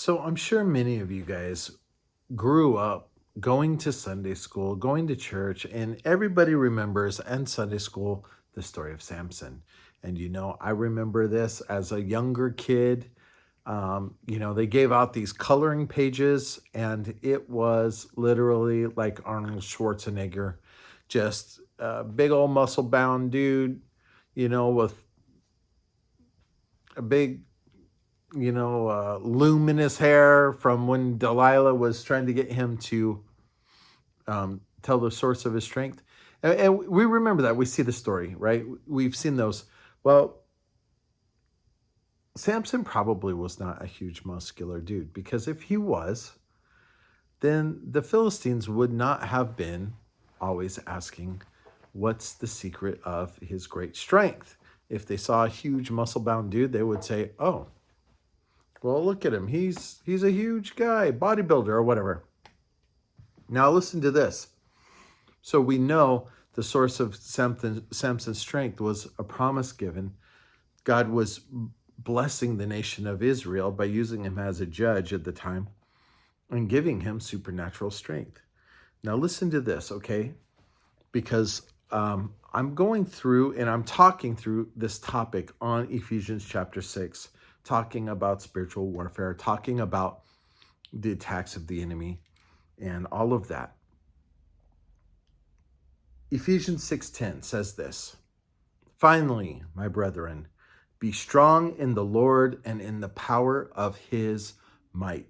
So I'm sure many of you guys grew up going to Sunday school, going to church, and everybody remembers in Sunday school the story of Samson. And I remember this as a younger kid. They gave out these coloring pages, and it was literally like Arnold Schwarzenegger, just a big old muscle bound dude, with a big luminous hair from when Delilah was trying to get him to tell the source of his strength. And we remember that. We see the story, right? We've seen those. Well, Samson probably was not a huge muscular dude, because if he was, then the Philistines would not have been always asking, what's the secret of his great strength? If they saw a huge muscle bound dude, they would say, oh, well, look at him. He's a huge guy, bodybuilder or whatever. Now listen to this. So we know the source of Samson's strength was a promise given. God was blessing the nation of Israel by using him as a judge at the time and giving him supernatural strength. Now listen to this, okay? Because I'm going through and I'm talking through this topic on Ephesians chapter 6, talking about spiritual warfare, talking about the attacks of the enemy and all of that. Ephesians 6:10 says this: "Finally, my brethren, be strong in the Lord and in the power of his might."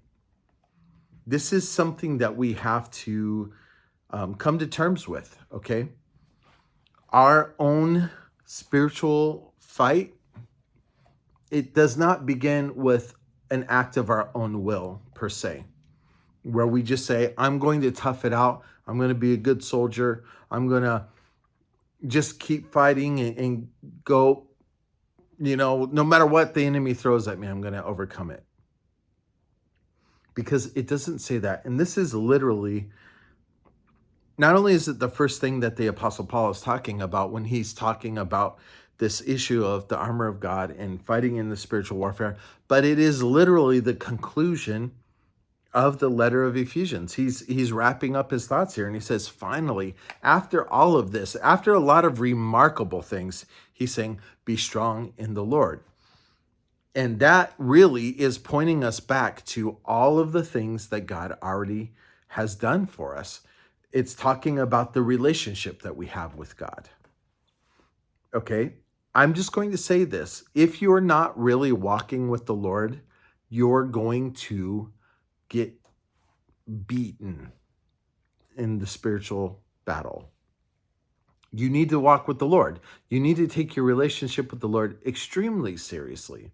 This is something that we have to come to terms with, okay? Our own spiritual fight, it does not begin with an act of our own will per se, where we just say, I'm going to tough it out. I'm going to be a good soldier. I'm going to just keep fighting and go, no matter what the enemy throws at me, I'm going to overcome it. Because it doesn't say that. And this is literally, not only is it the first thing that the Apostle Paul is talking about when he's talking about this issue of the armor of God and fighting in the spiritual warfare, but it is literally the conclusion of the letter of Ephesians. He's wrapping up his thoughts here, and he says, finally, after all of this, after a lot of remarkable things, he's saying, be strong in the Lord. And that really is pointing us back to all of the things that God already has done for us. It's talking about the relationship that we have with God. Okay, I'm just going to say this. If you're not really walking with the Lord, you're going to get beaten in the spiritual battle. You need to walk with the Lord. You need to take your relationship with the Lord extremely seriously.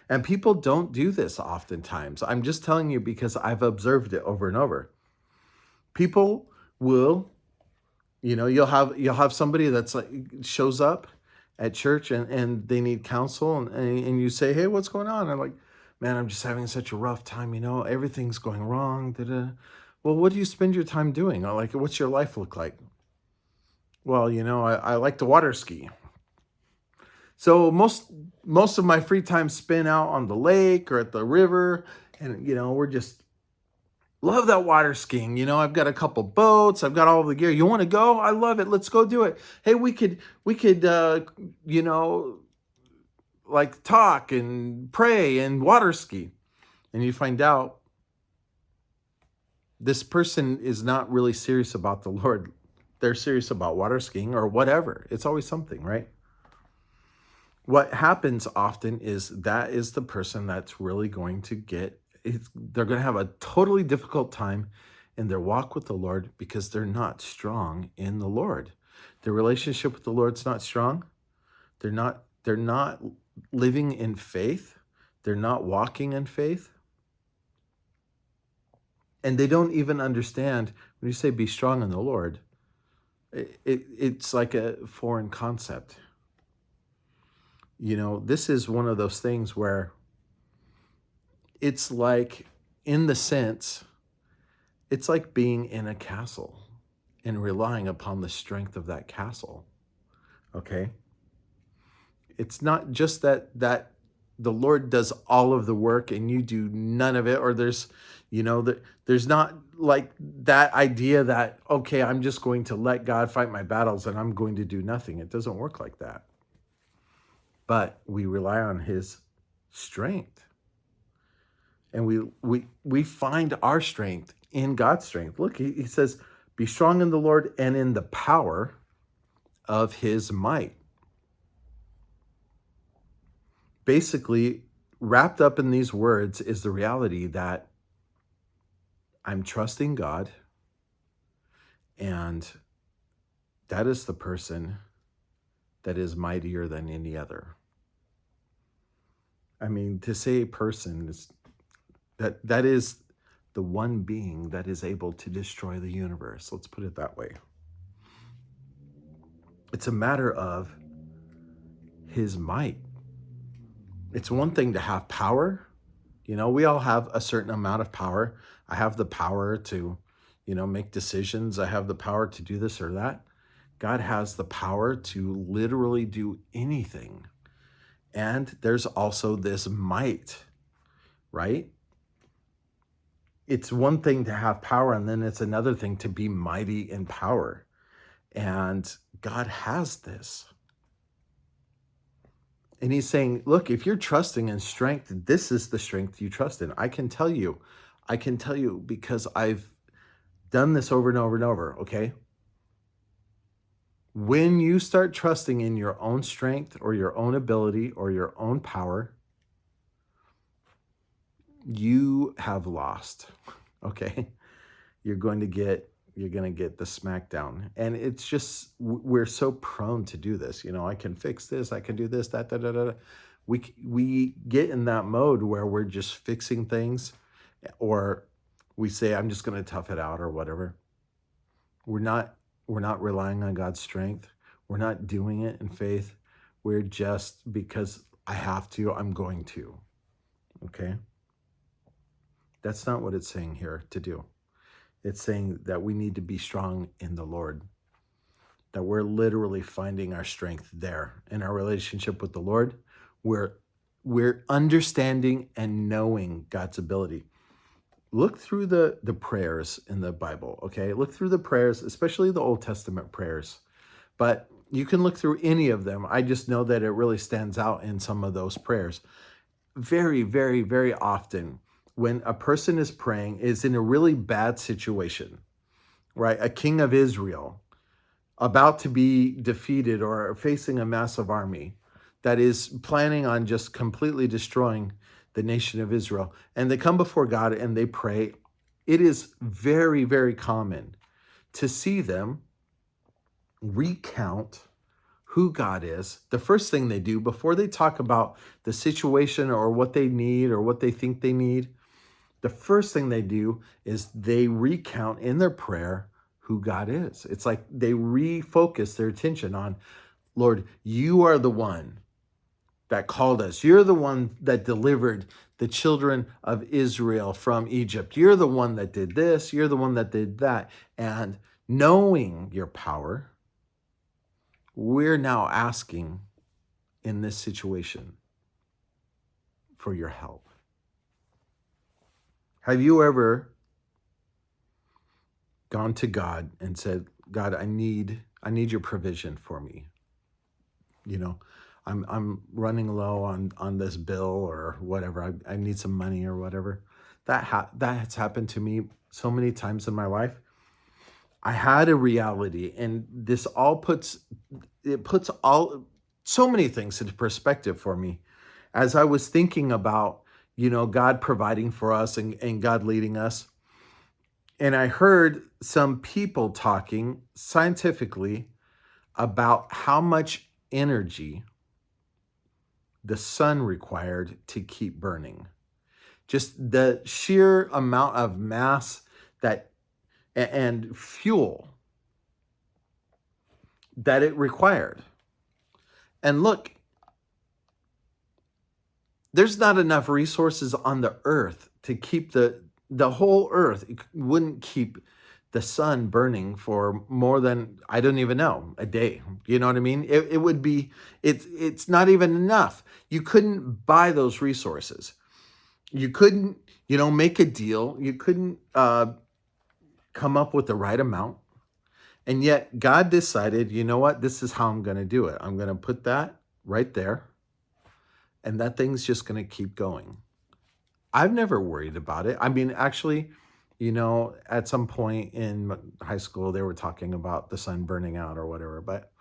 And people don't do this oftentimes. I'm just telling you because I've observed it over and over. People will, you'll have somebody that's like shows up at church and they need counsel and you say, hey, what's going on? And I'm like, man, I'm just having such a rough time, everything's going wrong. Da-da. Well, what do you spend your time doing? Or like, what's your life look like? Well, I like to water ski. So most of my free time spent out on the lake or at the river. And, we're just love that water skiing. I've got a couple boats. I've got all the gear. You want to go? I love it. Let's go do it. Hey, we could, like talk and pray and water ski. And you find out this person is not really serious about the Lord. They're serious about water skiing or whatever. It's always something, right? What happens often is that is the person that's really going to they're going to have a totally difficult time in their walk with the Lord because they're not strong in the Lord. Their relationship with the Lord's not strong. They're not living in faith. They're not walking in faith. And they don't even understand when you say be strong in the Lord, it's like a foreign concept. This is one of those things where it's like, in the sense, it's like being in a castle and relying upon the strength of that castle. Okay? It's not just that the Lord does all of the work and you do none of it, or there's not like that idea that, okay, I'm just going to let God fight my battles and I'm going to do nothing. It doesn't work like that. But we rely on his strength. And we find our strength in God's strength. Look, he says, be strong in the Lord and in the power of his might. Basically, wrapped up in these words is the reality that I'm trusting God, and that is the person that is mightier than any other. I mean, to say a person is that is the one being that is able to destroy the universe. Let's put it that way. It's a matter of his might. It's one thing to have power. We all have a certain amount of power. I have the power to, make decisions. I have the power to do this or that. God has the power to literally do anything. And there's also this might, right? It's one thing to have power, and then it's another thing to be mighty in power. And God has this. And he's saying, look, if you're trusting in strength, this is the strength you trust in. I can tell you because I've done this over and over and over, okay? When you start trusting in your own strength or your own ability or your own power, you have lost, okay? You're going to get the smackdown. And it's just, we're so prone to do this. I can fix this, I can do this, that. We get in that mode where we're just fixing things, or we say, I'm just going to tough it out or whatever. We're not relying on God's strength. We're not doing it in faith. We're just, because I have to, I'm going to. Okay? That's not what it's saying here to do. It's saying that we need to be strong in the Lord, that we're literally finding our strength there in our relationship with the Lord. We're understanding and knowing God's ability. Look through the prayers in the Bible, okay? Look through the prayers, especially the Old Testament prayers. But you can look through any of them. I just know that it really stands out in some of those prayers. Very, very, very often, when a person is praying, is in a really bad situation, right? A king of Israel about to be defeated or facing a massive army that is planning on just completely destroying the nation of Israel. And they come before God and they pray. It is very, very common to see them recount who God is. The first thing they do before they talk about the situation or what they need or what they think they need, the first thing they do is they recount in their prayer who God is. It's like they refocus their attention on, Lord, you are the one that called us. You're the one that delivered the children of Israel from Egypt. You're the one that did this. You're the one that did that. And knowing your power, we're now asking in this situation for your help. Have you ever gone to God and said, God, I need your provision for me? I'm running low on this bill or whatever. I need some money or whatever. That has happened to me so many times in my life. I had a reality, and this all puts so many things into perspective for me as I was thinking about, God providing for us and God leading us. And I heard some people talking scientifically about how much energy the sun required to keep burning. Just the sheer amount of mass and fuel that it required. And look, there's not enough resources on the earth to keep the whole earth. It wouldn't keep the sun burning for more than, I don't even know, a day. You know what I mean? It would be, it's not even enough. You couldn't buy those resources. You couldn't, make a deal. You couldn't come up with the right amount. And yet God decided, you know what? This is how I'm going to do it. I'm going to put that right there. And that thing's just going to keep going. I've never worried about it. I mean, actually, at some point in high school, they were talking about the sun burning out or whatever, but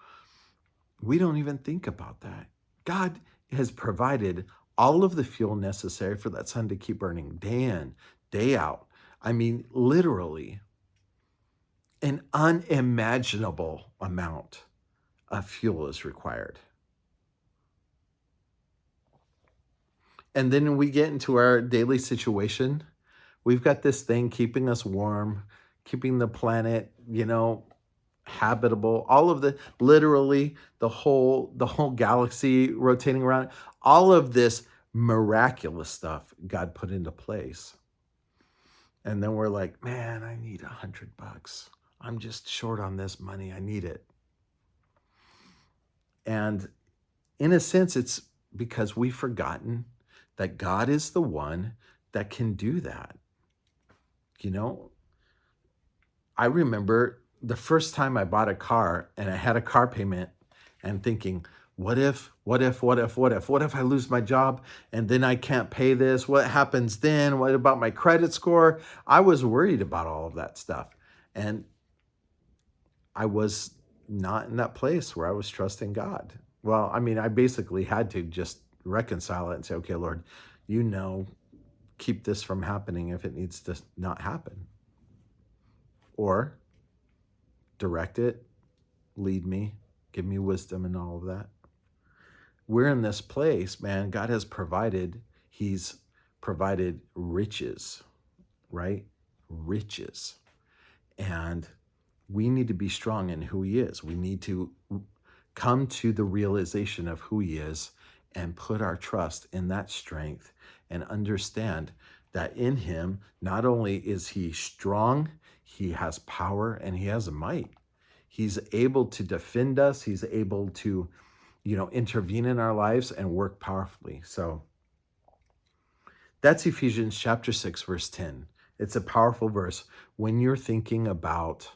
we don't even think about that. God has provided all of the fuel necessary for that sun to keep burning day in, day out. I mean, literally, an unimaginable amount of fuel is required. And then when we get into our daily situation, we've got this thing keeping us warm, keeping the planet, habitable, all of literally the whole galaxy rotating around, all of this miraculous stuff God put into place. And then we're like, man, I need $100. I'm just short on this money. I need it. And in a sense, it's because we've forgotten that God is the one that can do that. I remember the first time I bought a car and I had a car payment and thinking, what if I lose my job and then I can't pay this? What happens then? What about my credit score? I was worried about all of that stuff. And I was not in that place where I was trusting God. Well, I mean, I basically had to just reconcile it and say, okay, Lord, keep this from happening if it needs to not happen. Or direct it, lead me, give me wisdom and all of that. We're in this place, man. God has provided, he's provided riches, right? Riches. And we need to be strong in who he is. We need to come to the realization of who he is and put our trust in that strength and understand that in him, not only is he strong, he has power and he has a might. He's able to defend us. He's able to, intervene in our lives and work powerfully. So that's Ephesians chapter 6, verse 10. It's a powerful verse. When you're thinking about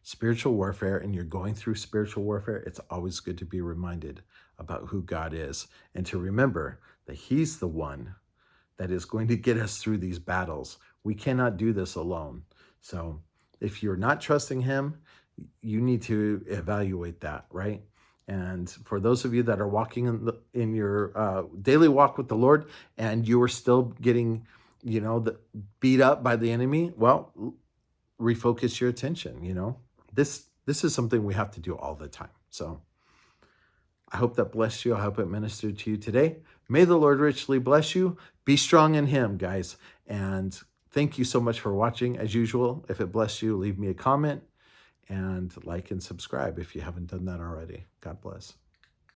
spiritual warfare and you're going through spiritual warfare, it's always good to be reminded about who God is and to remember that he's the one that is going to get us through these battles. We cannot do this alone. So if you're not trusting him, you need to evaluate that, right? And for those of you that are walking in your daily walk with the Lord and you are still getting, beat up by the enemy, well, refocus your attention, This is something we have to do all the time. So I hope that blessed you. I hope it ministered to you today. May the Lord richly bless you. Be strong in him, guys. And thank you so much for watching. As usual, if it blessed you, leave me a comment and like and subscribe if you haven't done that already. God bless.